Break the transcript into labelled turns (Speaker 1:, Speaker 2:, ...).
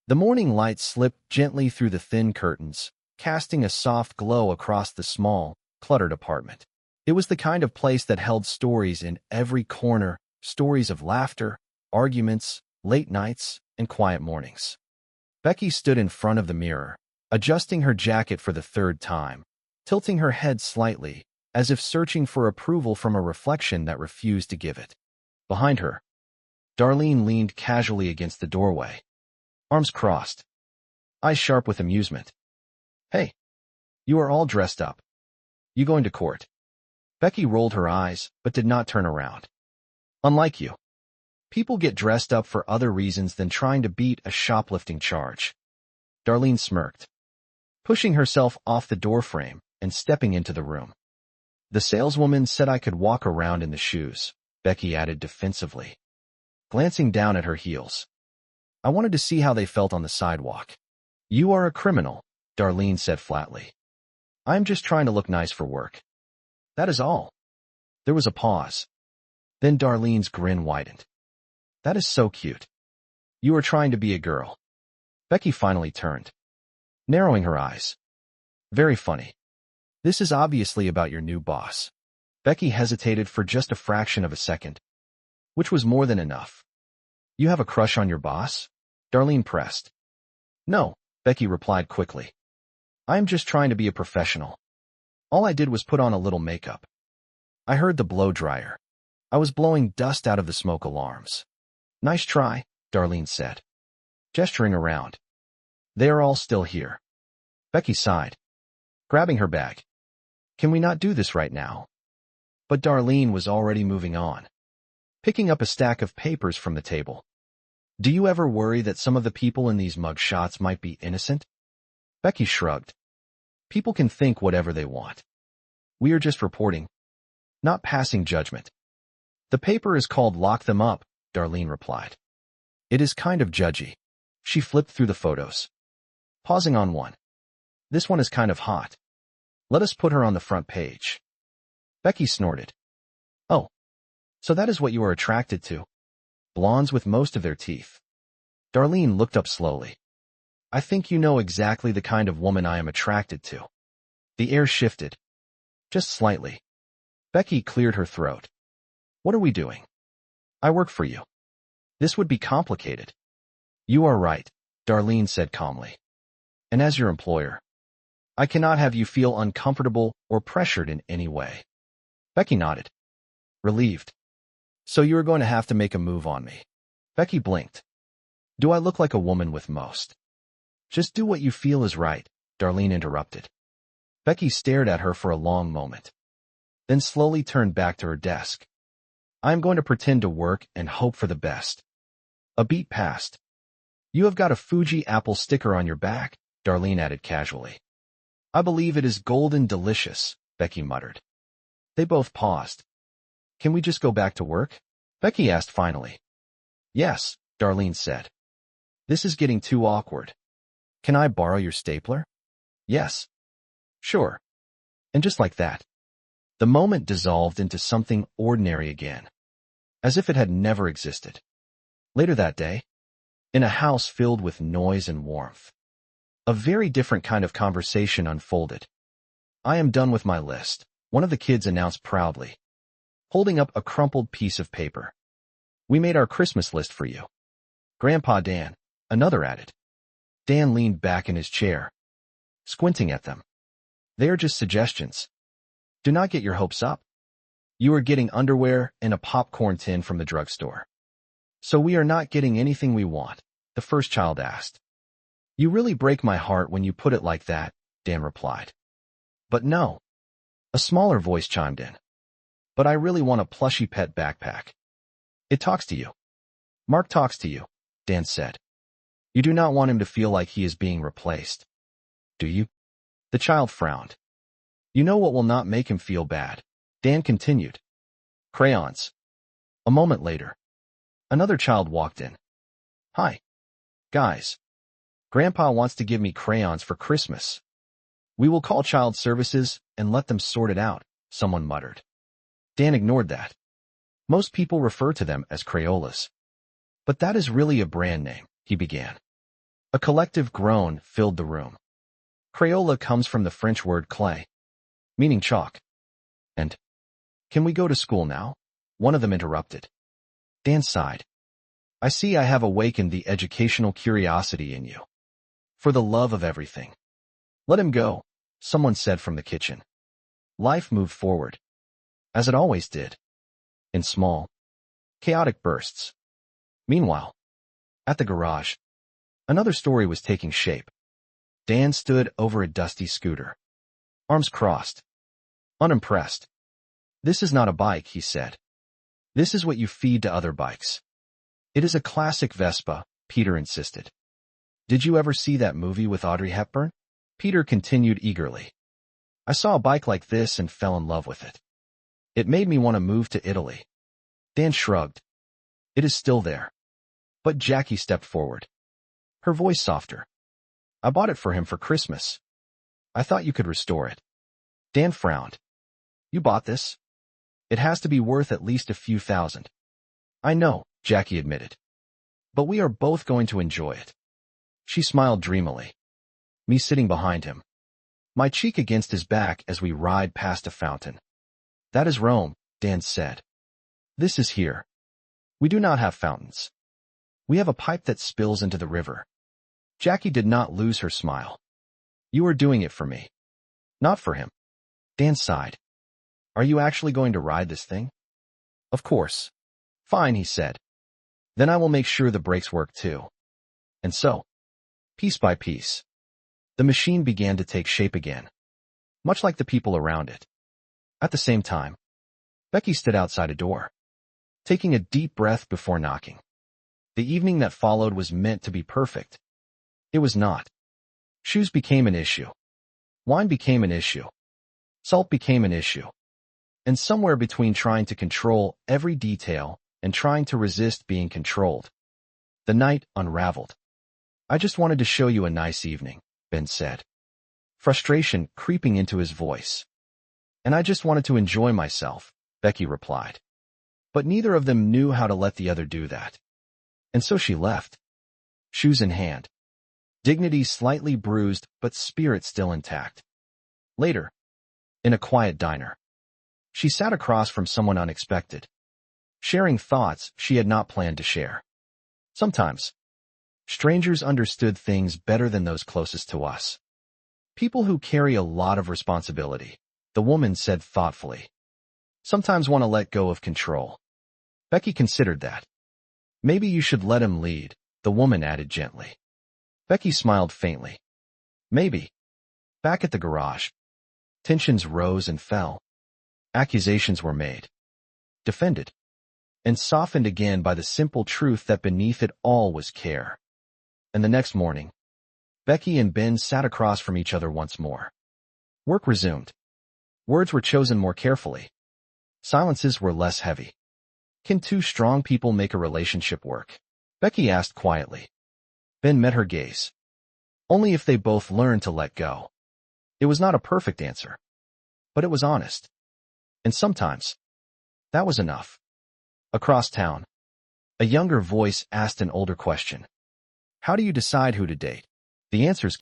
Speaker 1: The morning light slipped gently through the thin curtains, casting a soft glow across the small, cluttered apartment. It was the kind of place that held stories in every corner, stories of laughter, arguments, late nights, and quiet mornings. Becky stood in front of the mirror, adjusting her jacket for the third time, tilting her head slightly, as if searching for approval from a reflection that refused to give it. Behind her, Darlene leaned casually against the doorway, arms crossed, eyes sharp with amusement. "Hey, you are all dressed up. You going to court?" Becky rolled her eyes, but did not turn around. "Unlike you. People get dressed up for other reasons than trying to beat a shoplifting charge." Darlene smirked, pushing herself off the doorframe and stepping into the room. "The saleswoman said I could walk around in the shoes," Becky added defensively, glancing down at her heels. "I wanted to see how they felt on the sidewalk." "You are a criminal," Darlene said flatly. "I'm just trying to look nice for work. That is all." There was a pause. Then Darlene's grin widened. "That is so cute. You are trying to be a girl." Becky finally turned, narrowing her eyes. "Very funny. This is obviously about your new boss." Becky hesitated for just a fraction of a second, which was more than enough. "You have a crush on your boss?" Darlene pressed. "No," Becky replied quickly. "I am just trying to be a professional. All I did was put on a little makeup." I heard the blow dryer. I was blowing dust out of the smoke alarms. "Nice try," Darlene said, gesturing around. "They are all still here." Becky sighed, grabbing her bag. "Can we not do this right now?" But Darlene was already moving on, picking up a stack of papers from the table. "Do you ever worry that some of the people in these mug shots might be innocent?" Becky shrugged. "People can think whatever they want. We are just reporting, not passing judgment." "The paper is called Lock Them Up," Darlene replied. "It is kind of judgy." She flipped through the photos, pausing on one. "This one is kind of hot. Let us put her on the front page." Becky snorted. "Oh, so that is what you are attracted to? Blondes with most of their teeth." Darlene looked up slowly. "I think you know exactly the kind of woman I am attracted to." The air shifted, just slightly. Becky cleared her throat. "What are we doing?" "I work for you. This would be complicated." "You are right," Darlene said calmly. "And as your employer, I cannot have you feel uncomfortable or pressured in any way." Becky nodded, relieved. "So you are going to have to make a move on me." Becky blinked. "Do I look like a woman with most?" "Just do what you feel is right," Darlene interrupted. Becky stared at her for a long moment, then slowly turned back to her desk. "I am going to pretend to work and hope for the best." A beat passed. "You have got a Fuji apple sticker on your back," Darlene added casually. "I believe it is golden delicious," Becky muttered. They both paused. "Can we just go back to work?" Becky asked finally. "Yes," Darlene said. "This is getting too awkward. Can I borrow your stapler?" "Yes." "Sure." And just like that, the moment dissolved into something ordinary again, as if it had never existed. Later that day, in a house filled with noise and warmth, a very different kind of conversation unfolded. "I am done with my list," one of the kids announced proudly, holding up a crumpled piece of paper. "We made our Christmas list for you." "Grandpa Dan," another added. Dan leaned back in his chair, squinting at them. "They are just suggestions. Do not get your hopes up. You are getting underwear and a popcorn tin from the drugstore." "So we are not getting anything we want?" the first child asked. "You really break my heart when you put it like that," Dan replied. "But no." A smaller voice chimed in. "But I really want a plushy pet backpack. It talks to you." "Mark talks to you," Dan said. "You do not want him to feel like he is being replaced, do you?" The child frowned. "You know what will not make him feel bad," Dan continued. "Crayons." A moment later, another child walked in. "Hi, guys. Grandpa wants to give me crayons for Christmas. We will call child services and let them sort it out," someone muttered. Dan ignored that. "Most people refer to them as Crayolas." "But that is really a brand name," he began. A collective groan filled the room. Crayola comes from the French word clay, meaning chalk. And, can we go to school now? One of them interrupted. Dan sighed. I see I have awakened the educational curiosity in you. For the love of everything. Let him go, someone said from the kitchen. Life moved forward. As it always did. In small, chaotic bursts. Meanwhile, at the garage, another story was taking shape. Dan stood over a dusty scooter. Arms crossed. Unimpressed. This is not a bike, he said. This is what you feed to other bikes. It is a classic Vespa, Peter insisted. Did you ever see that movie with Audrey Hepburn? Peter continued eagerly. I saw a bike like this and fell in love with it. It made me want to move to Italy. Dan shrugged. It is still there. But Jackie stepped forward. Her voice softer. I bought it for him for Christmas. I thought you could restore it. Dan frowned. You bought this? It has to be worth at least a few thousand. I know, Jackie admitted. But we are both going to enjoy it. She smiled dreamily. Me sitting behind him. My cheek against his back as we ride past a fountain. That is Rome, Dan said. This is here. We do not have fountains. We have a pipe that spills into the river. Jackie did not lose her smile. You are doing it for me. Not for him. Dan sighed. Are you actually going to ride this thing? Of course. Fine, he said. Then I will make sure the brakes work too. And so, piece by piece, the machine began to take shape again, much like the people around it. At the same time, Becky stood outside a door, taking a deep breath before knocking. The evening that followed was meant to be perfect. It was not. Shoes became an issue. Wine became an issue. Salt became an issue. And somewhere between trying to control every detail and trying to resist being controlled, the night unraveled. I just wanted to show you a nice evening, Ben said, frustration creeping into his voice. And I just wanted to enjoy myself, Becky replied. But neither of them knew how to let the other do that. And so she left, shoes in hand, dignity slightly bruised but spirit still intact. Later, in a quiet diner, she sat across from someone unexpected, sharing thoughts she had not planned to share. Sometimes, strangers understood things better than those closest to us. People who carry a lot of responsibility, the woman said thoughtfully, sometimes want to let go of control. Becky considered that. Maybe you should let him lead, the woman added gently. Becky smiled faintly. Maybe. Back at the garage, tensions rose and fell. Accusations were made, defended, and softened again by the simple truth that beneath it all was care. And the next morning, Becky and Ben sat across from each other once more. Work resumed. Words were chosen more carefully. Silences were less heavy. Can two strong people make a relationship work? Becky asked quietly. Ben met her gaze. Only if they both learned to let go. It was not a perfect answer, but it was honest. And sometimes, that was enough. Across town, a younger voice asked an older question. How do you decide who to date? The answers